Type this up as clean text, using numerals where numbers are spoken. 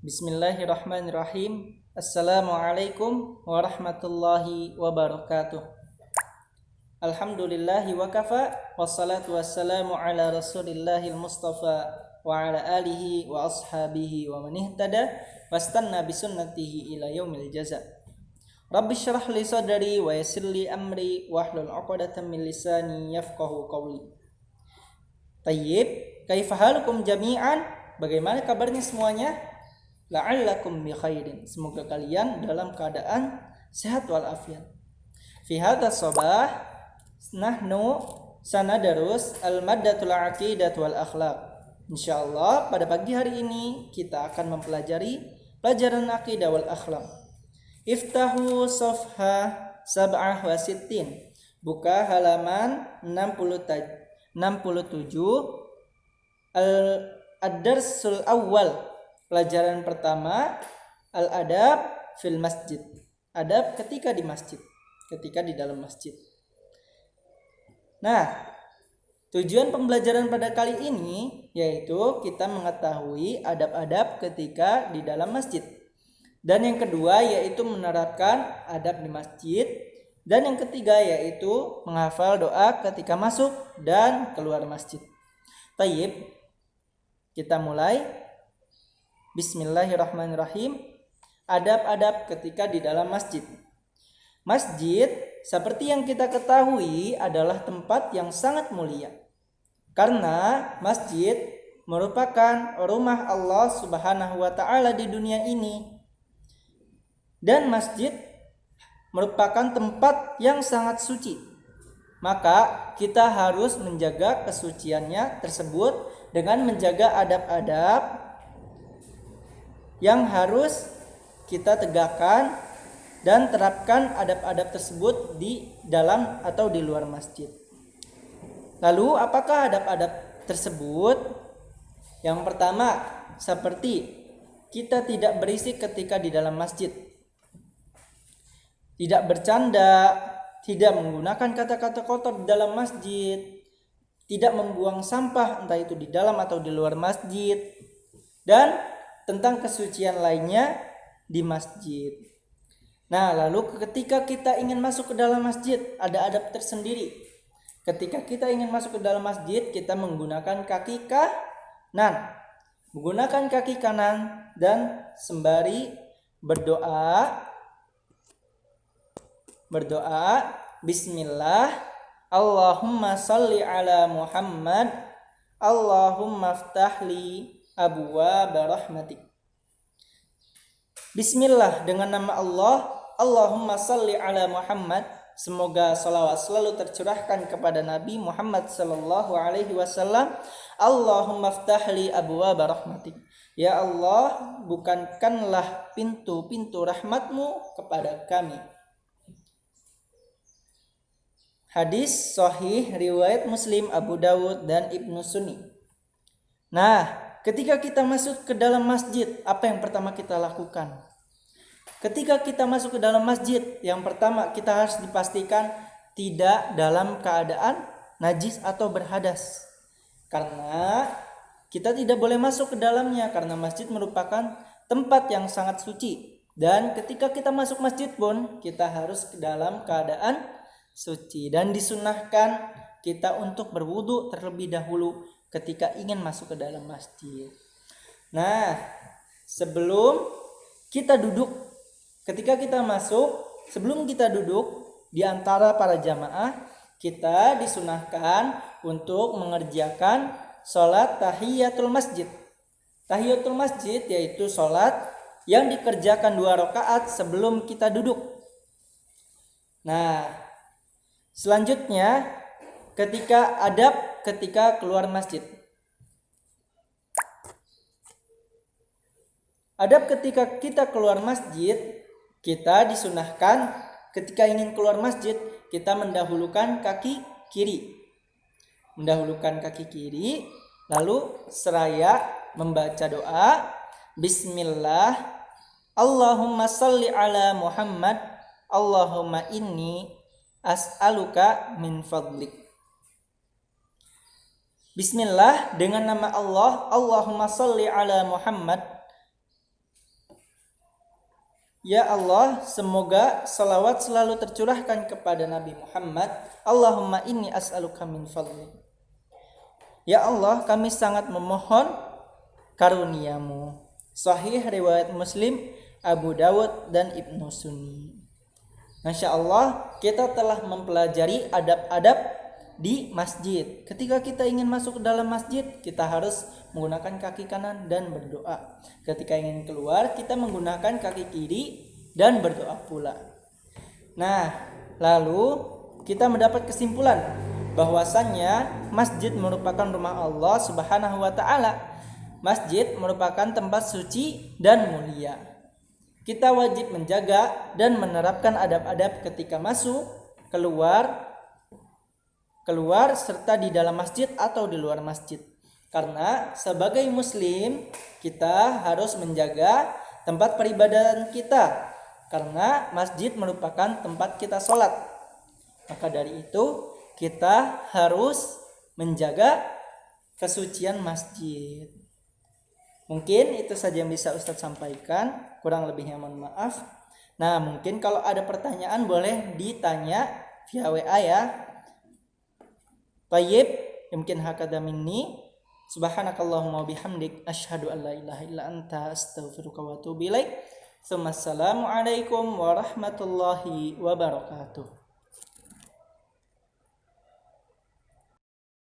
Bismillahirrahmanirrahim. Assalamualaikum warahmatullahi wabarakatuh. Alhamdulillahi wa kafa. Wassalatu wassalamu ala rasulillahil mustafa wa ala alihi wa ashabihi wa man ihtada wastanna bisunnatihi ila yaumil jaza. Rabbi syrah li sadri wa yassir li amri wahlul 'uqdatam min lisani yafqahu qawli. Tayyib, kaifa halukum jami'an? Bagaimana kabarnya semuanya? La'allakum bi khairin. Semoga kalian dalam keadaan sehat walafiat. Fi hadzal sabah nahnu sanadarus al-maddatul aqidah wal akhlaq. Insyaallah pada pagi hari ini kita akan mempelajari pelajaran aqidah wal akhlaq. Iftahu safha sab'ah wa sittin. Buka halaman 67 ad-darsul awal. Pelajaran pertama, al-adab fil masjid. Adab ketika di masjid, ketika di dalam masjid. Nah, tujuan pembelajaran pada kali ini yaitu kita mengetahui adab-adab ketika di dalam masjid. Dan yang kedua yaitu menerapkan adab di masjid. Dan yang ketiga yaitu menghafal doa ketika masuk dan keluar masjid. Tayyib, kita mulai. Bismillahirrahmanirrahim. Adab-adab ketika di dalam masjid. Masjid, seperti yang kita ketahui, adalah tempat yang sangat mulia. Karena masjid merupakan rumah Allah Subhanahu wa taala di dunia ini. Dan masjid merupakan tempat yang sangat suci. Maka kita harus menjaga kesuciannya tersebut dengan menjaga adab-adab yang harus kita tegakkan dan terapkan adab-adab tersebut di dalam atau di luar masjid. Lalu apakah adab-adab tersebut? Yang pertama, seperti kita tidak berisik ketika di dalam masjid. Tidak bercanda, tidak menggunakan kata-kata kotor di dalam masjid, tidak membuang sampah entah itu di dalam atau di luar masjid, dan tentang kesucian lainnya di masjid. Nah, lalu ketika kita ingin masuk ke dalam masjid, ada adab tersendiri. Ketika kita ingin masuk ke dalam masjid, kita menggunakan kaki kanan. Menggunakan kaki kanan dan sembari berdoa Bismillah, Allahumma salli ala Muhammad, Allahumma ftahli abwaab rahmatik. Bismillah, dengan nama Allah. Allahumma salli ala Muhammad. Semoga salawat selalu tercurahkan kepada Nabi Muhammad sallallahu alaihi wasallam. Allahumma ftahli abwaab rahmatik. Ya Allah, bukankanlah pintu-pintu rahmatmu kepada kami. Hadis sahih riwayat Muslim, Abu Dawud dan Ibnu Sunni. Nah, ketika kita masuk ke dalam masjid, apa yang pertama kita lakukan? Ketika kita masuk ke dalam masjid, yang pertama kita harus dipastikan tidak dalam keadaan najis atau berhadas. Karena kita tidak boleh masuk ke dalamnya, karena masjid merupakan tempat yang sangat suci. Dan ketika kita masuk masjid pun, kita harus ke dalam keadaan suci. Dan disunahkan kita untuk berwudu terlebih dahulu ketika ingin masuk ke dalam masjid. Nah, sebelum kita duduk, ketika kita masuk, sebelum kita duduk di antara para jamaah, kita disunahkan untuk mengerjakan sholat tahiyatul masjid. Tahiyatul masjid yaitu sholat yang dikerjakan 2 rakaat sebelum kita duduk. Nah, selanjutnya ketika keluar masjid. Adab ketika kita keluar masjid, kita disunahkan ketika ingin keluar masjid, kita mendahulukan kaki kiri. Lalu seraya membaca doa Bismillah, Allahumma salli ala Muhammad, Allahumma inni as'aluka min fadlik. Bismillah, dengan nama Allah, Allahumma salli ala Muhammad. Ya Allah, semoga salawat selalu tercurahkan kepada Nabi Muhammad. Allahumma inni as'aluka min fadli. Ya Allah, kami sangat memohon karuniamu. Sahih riwayat Muslim, Abu Dawud dan Ibnu Sunni. Masya Allah, kita telah mempelajari adab-adab di masjid. Ketika kita ingin masuk ke dalam masjid, kita harus menggunakan kaki kanan dan berdoa. Ketika ingin keluar, kita menggunakan kaki kiri dan berdoa pula. Nah, lalu kita mendapat kesimpulan bahwasannya masjid merupakan rumah Allah Subhanahu wa taala. Masjid merupakan tempat suci dan mulia. Kita wajib menjaga dan menerapkan adab-adab ketika masuk, keluar serta di dalam masjid atau di luar masjid. Karena sebagai muslim kita harus menjaga tempat peribadahan kita, karena masjid merupakan tempat kita sholat. Maka dari itu kita harus menjaga kesucian masjid. Mungkin itu saja yang bisa Ustadz sampaikan, kurang lebihnya mohon maaf. Nah, mungkin kalau ada pertanyaan boleh ditanya via WA ya. Tayyib, mungkin hakadha minni. Subhanakallahumma bihamdik asyhadu an la ilaha illa anta astaghfiruka wa atubu ilaik. Assalamualaikum warahmatullahi wabarakatuh.